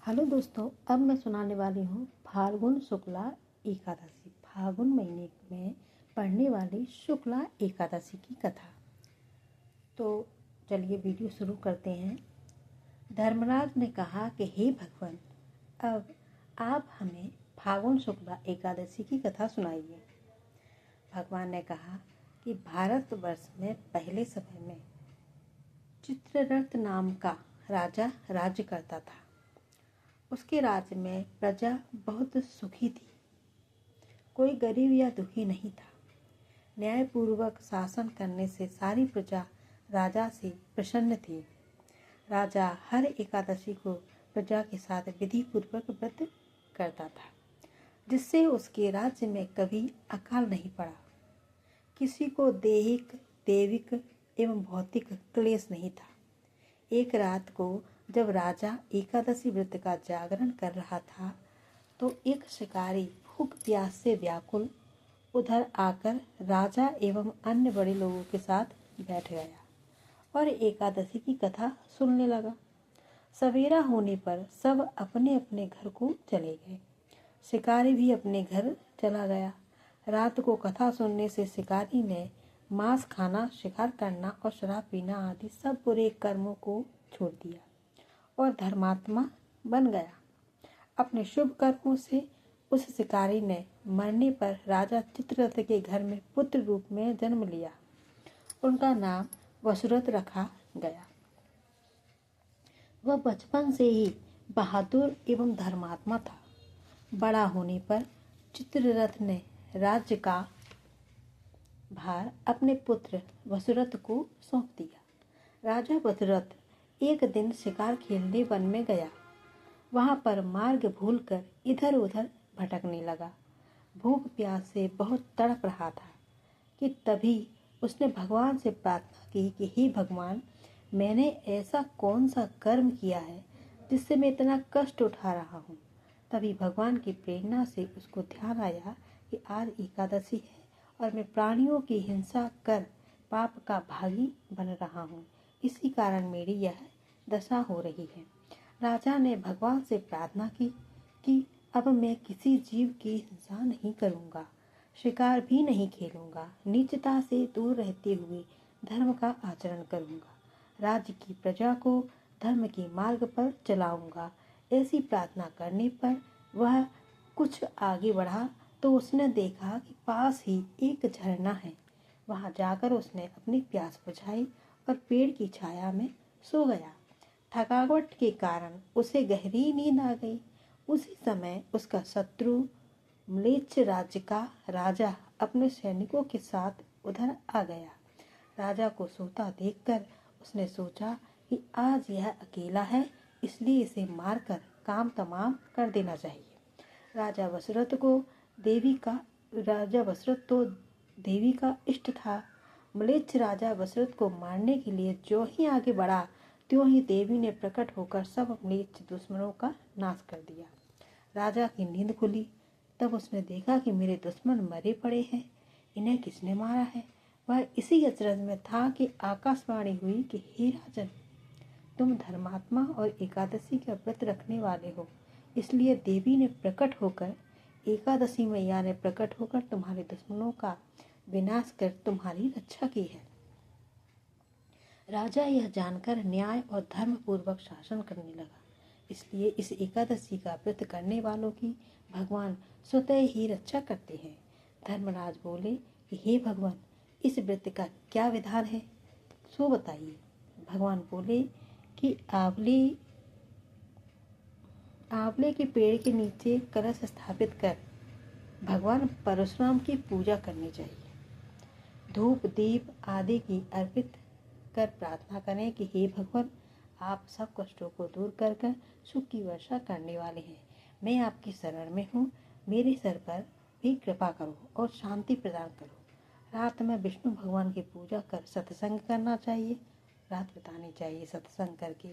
Hello दोस्तों, अब मैं सुनाने वाली हूँ फाल्गुन शुक्ला एकादशी। फाल्गुन महीने में पड़ने वाली शुक्ला एकादशी की कथा। तो चलिए वीडियो शुरू करते हैं। धर्मराज ने कहा कि हे भगवान, अब आप हमें फाल्गुन शुक्ला एकादशी की कथा सुनाइए। भगवान ने कहा कि भारतवर्ष में पहले समय में चित्ररथ नाम का राजा राज्य करता था। उसके राज्य में प्रजा बहुत सुखी थी। कोई गरीब या दुखी नहीं था। न्यायपूर्वक शासन करने से सारी प्रजा राजा से प्रसन्न थी। राजा हर एकादशी को प्रजा के साथ विधि पूर्वक व्रत करता था, जिससे उसके राज्य में कभी अकाल नहीं पड़ा। किसी को दैहिक, दैविक एवं भौतिक क्लेश नहीं था। एक रात को जब राजा एकादशी व्रत का जागरण कर रहा था, तो एक शिकारी भूख प्यास से व्याकुल उधर आकर राजा एवं अन्य बड़े लोगों के साथ बैठ गया और एकादशी की कथा सुनने लगा। सवेरा होने पर सब अपने अपने घर को चले गए। शिकारी भी अपने घर चला गया। रात को कथा सुनने से शिकारी ने मांस खाना, शिकार करना और शराब पीना आदि सब बुरे कर्मों को छोड़ दिया और धर्मात्मा बन गया। अपने शुभ कर्मों से उस शिकारी ने मरने पर राजा चित्ररथ के घर में पुत्र रूप में जन्म लिया। उनका नाम वसुरथ रखा गया। वह बचपन से ही बहादुर एवं धर्मात्मा था। बड़ा होने पर चित्ररथ ने राज्य का भार अपने पुत्र वसुरथ को सौंप दिया। राजा वसुरथ एक दिन शिकार खेलने वन में गया। वहां पर मार्ग भूलकर इधर उधर भटकने लगा। भूख प्यास से बहुत तड़प रहा था कि तभी उसने भगवान से प्रार्थना की कि हे भगवान, मैंने ऐसा कौन सा कर्म किया है जिससे मैं इतना कष्ट उठा रहा हूँ। तभी भगवान की प्रेरणा से उसको ध्यान आया कि आज एकादशी है और मैं प्राणियों की हिंसा कर पाप का भागी बन रहा हूँ। इसी कारण मेरी यह दशा हो रही है। राजा ने भगवान से प्रार्थना की कि अब मैं किसी जीव की हिंसा नहीं करूँगा, शिकार भी नहीं खेलूँगा, नीचता से दूर रहते हुए धर्म का आचरण करूँगा, राज्य की प्रजा को धर्म के मार्ग पर चलाऊँगा। ऐसी प्रार्थना करने पर वह कुछ आगे बढ़ा तो उसने देखा कि पास ही एक झरना है। वहां जाकर उसने अपनी प्यास बुझाई और पेड़ की छाया में सो गया। थकावट के कारण उसे गहरी नींद आ गई। उसी समय उसका शत्रु म्लेच्छ राज्य का राजा अपने सैनिकों के साथ उधर आ गया। राजा को सोता देखकर उसने सोचा कि आज यह अकेला है, इसलिए इसे मारकर काम तमाम कर देना चाहिए। राजा वसुरथ तो देवी का इष्ट था। म्लेच्छ राजा वसुरथ को मारने के लिए जो ही आगे बढ़ा, त्यों ही देवी ने प्रकट होकर सब म्लेच्छ दुश्मनों का नाश कर दिया। राजा की नींद खुली। तब उसने देखा कि मेरे दुश्मन मरे पड़े हैं, इन्हें किसने मारा है। वह इसी अचरज में था कि आकाशवाणी हुई कि हे राजन, तुम धर्मात्मा और एकादशी का व्रत रखने वाले हो, इसलिए देवी ने प्रकट होकर, एकादशी मैया ने प्रकट होकर तुम्हारे दुश्मनों का विनाश कर तुम्हारी रक्षा की है। राजा यह जानकर न्याय और धर्म पूर्वक शासन करने लगा। इसलिए इस एकादशी का व्रत करने वालों की भगवान स्वतः ही रक्षा करते हैं। धर्मराज बोले कि हे भगवान, इस व्रत का क्या विधान है, सो बताइए। भगवान बोले कि आंवले के पेड़ के नीचे कलश स्थापित कर भगवान परशुराम की पूजा करनी चाहिए। धूप दीप आदि की अर्पित कर प्रार्थना करें कि हे भगवान, आप सब कष्टों को दूर कर कर सुख की वर्षा करने वाले हैं। मैं आपकी शरण में हूँ, मेरे सर पर भी कृपा करो और शांति प्रदान करो। रात में विष्णु भगवान की पूजा कर सत्संग करना चाहिए, रात बितानी चाहिए सत्संग करके।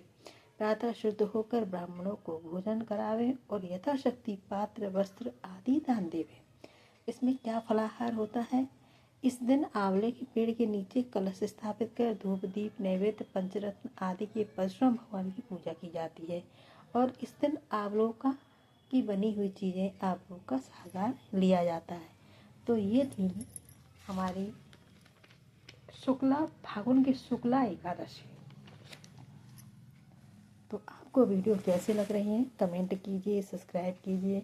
प्रातः शुद्ध होकर ब्राह्मणों को भोजन करावें और यथाशक्ति पात्र वस्त्र आदि दान देवें। इसमें क्या फलाहार होता है? इस दिन आंवले के पेड़ के नीचे कलश स्थापित कर धूप दीप नैवेद्य पंचरत्न आदि के परशुराम भगवान की पूजा की जाती है और इस दिन आंवलों की बनी हुई चीज़ें आंवलों का सागार लिया जाता है। तो ये थी हमारी फागुन की शुक्ला एकादशी। तो आपको वीडियो कैसे लग रही हैं कमेंट कीजिए, सब्सक्राइब कीजिए।